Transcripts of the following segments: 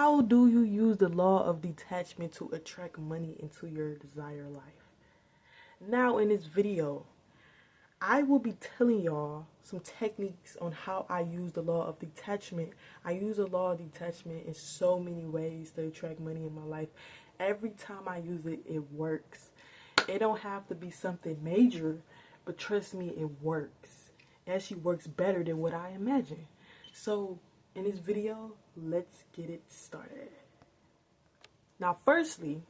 How do you use the law of detachment to attract money into your desired life? Now, in this video, I will be telling y'all some techniques on how I use the law of detachment. I use the law of detachment in so many ways to attract money in my life. Every time I use it, it works. It don't have to be something major, but trust me, it works. It actually works better than what I imagined. So, in this video, let's get it started. Now, firstly,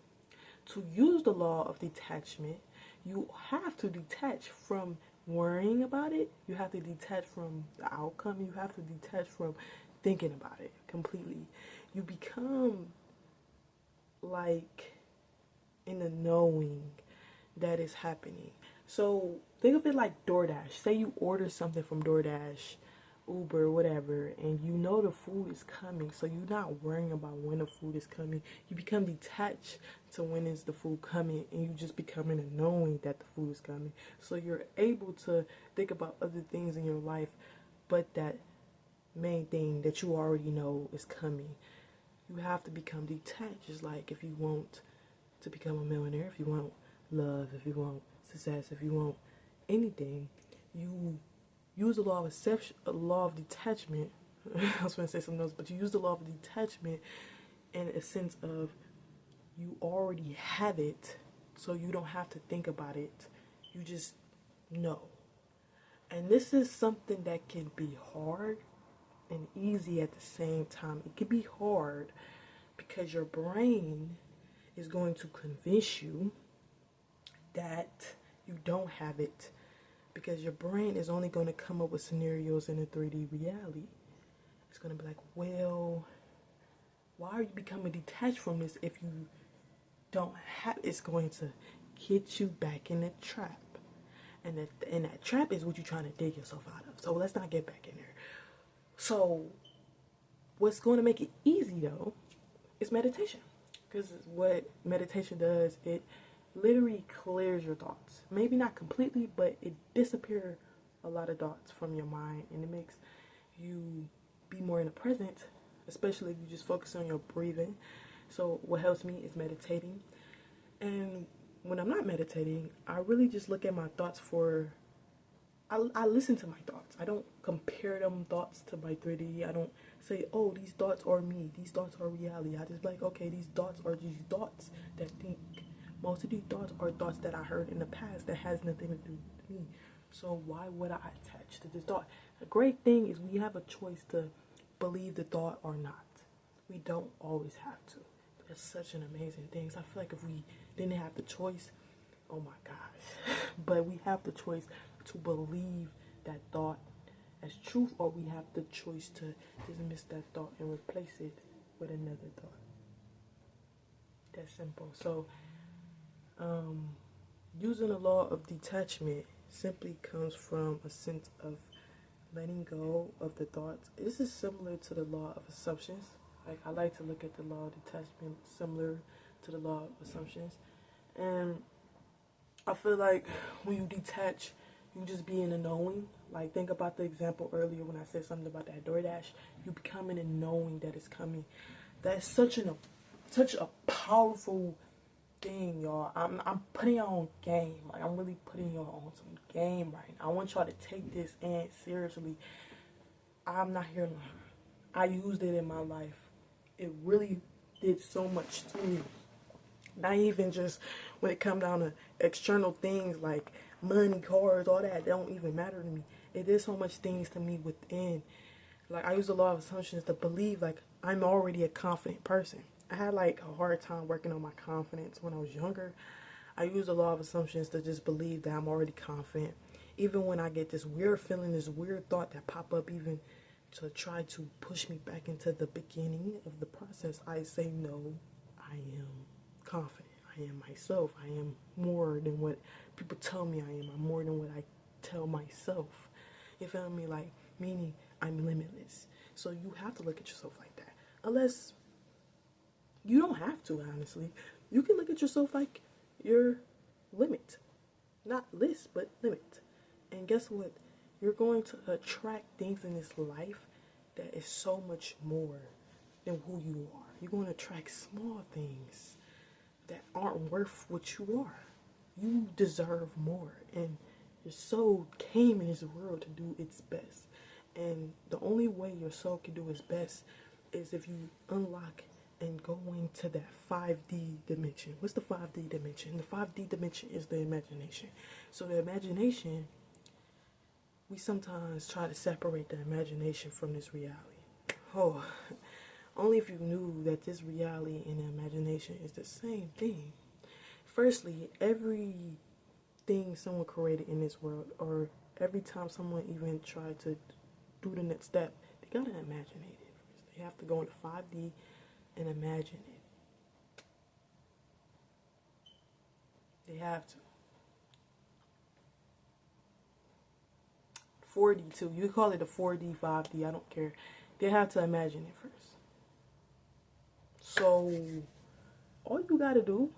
to use the law of detachment, you have to detach from worrying about it. You have to detach from the outcome. You have to detach from thinking about it completely. You become like in the knowing that is happening. So think of it like DoorDash. Say you order something from DoorDash, Uber, whatever, and you know the food is coming, so you're not worrying about when the food is coming. You become detached to when is the food coming, and you just become in a knowing that the food is coming. So you're able to think about other things in your life, but that main thing that you already know is coming. You have to become detached. It's like if you want to become a millionaire, if you want love, if you want success, if you want anything, you use the law of detachment. I was going to say something else, but you use the law of detachment in a sense of you already have it, so you don't have to think about it. You just know. And this is something that can be hard and easy at the same time. It can be hard because your brain is going to convince you that you don't have it, because your brain is only going to come up with scenarios in a 3D reality. It's going to be like, well, why are you becoming detached from this if you don't have it? It's going to get you back in the trap. And that trap is what you're trying to dig yourself out of. So let's not get back in there. So what's going to make it easy, though, is meditation. Because what meditation does, it literally clears your thoughts. Maybe not completely, but it disappears a lot of thoughts from your mind, and it makes you be more in the present, especially if you just focus on your breathing. So what helps me is meditating. And when I'm not meditating, I really just look at my thoughts for I listen to my thoughts. I don't compare them thoughts to my 3D. I don't say, oh, these thoughts are me. These thoughts are reality. I just like, okay, these thoughts are these thoughts that think. Most of these thoughts are thoughts that I heard in the past that has nothing to do with me. So why would I attach to this thought? The great thing is we have a choice to believe the thought or not. We don't always have to. That's such an amazing thing. So I feel like if we didn't have the choice, oh my gosh. But we have the choice to believe that thought as truth, or we have the choice to dismiss that thought and replace it with another thought. That's simple. So using the law of detachment simply comes from a sense of letting go of the thoughts. This is similar to the law of assumptions. Like, I like to look at the law of detachment similar to the law of assumptions. And I feel like when you detach, you just be in a knowing. Like, think about the example earlier when I said something about that DoorDash. You become in a knowing that it's coming. That's such a powerful thing, y'all. I'm putting y'all on game. Like, I'm really putting y'all on some game right now. I want y'all to take this in seriously. I'm not here to lie. I used it in my life. It really did so much to me. Not even just when it comes down to external things like money, cars, all that don't even matter to me. It did so much things to me within. Like, I use a lot of assumptions to believe like I'm already a confident person. I had like a hard time working on my confidence when I was younger. I use a lot of assumptions to just believe that I'm already confident. Even when I get this weird feeling, this weird thought that pop up, even to try to push me back into the beginning of the process, I say, no, I am confident. I am myself. I am more than what people tell me I am. I'm more than what I tell myself. You feel me? Like, meaning I'm limitless. So you have to look at yourself like that. Unless you don't have to, honestly. You can look at yourself like your limit. Not list, but limit. And guess what? You're going to attract things in this life that is so much more than who you are. You're going to attract small things that aren't worth what you are. You deserve more, and your soul came in this world to do its best. And the only way your soul can do its best is if you unlock and go into that 5D dimension. What's the 5D dimension? The 5D dimension is the imagination. So the imagination, we sometimes try to separate the imagination from this reality. Oh, only if you knew that this reality and the imagination is the same thing. Firstly, everything someone created in this world, or every time someone even tried to do the next step, they gotta imagine it first. They have to go into 5D and imagine it. They have to. 4D too. You call it a 4D, 5D, I don't care. They have to imagine it first. So, all you gotta do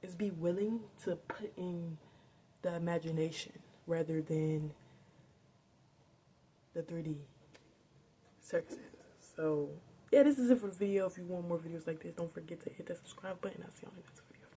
is be willing to put in the imagination rather than the 3D circumstances. So, yeah, this is it for the video. If you want more videos like this, don't forget to hit that subscribe button. I'll see you on the next video.